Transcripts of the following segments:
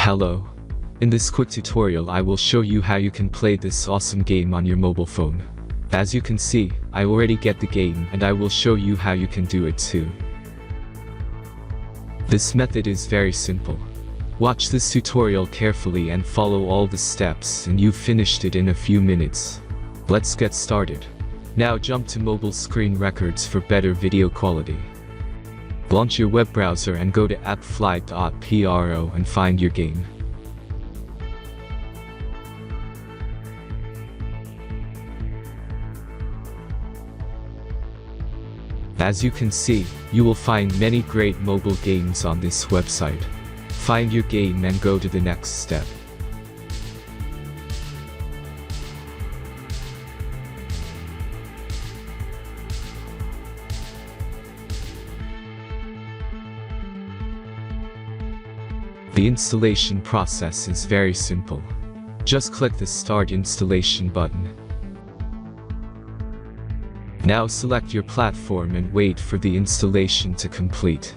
Hello. In this quick tutorial I will show you how you can play this awesome game on your mobile phone. As you can see, I already get the game and I will show you how you can do it too. This method is very simple. Watch this tutorial carefully and follow all the steps and you've finished it in a few minutes. Let's get started. Now jump to mobile screen records for better video quality. Launch your web browser and go to appflight.pro and find your game. As you can see, you will find many great mobile games on this website. Find your game and go to the next step. The installation process is very simple. Just click the Start Installation button. Now select your platform and wait for the installation to complete.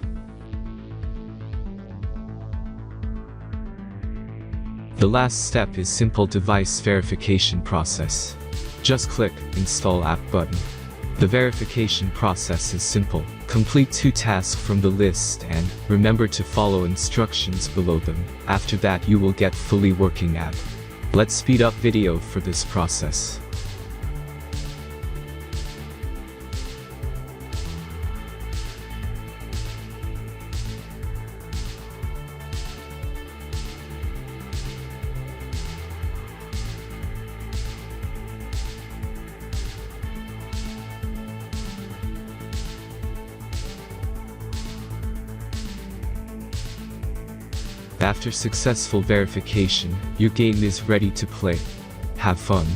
The last step is simple device verification process. Just click Install App button. The verification process is simple. Complete 2 tasks from the list and remember to follow instructions below them. After that you will get fully working app. Let's speed up video for this process. After successful verification, your game is ready to play. Have fun!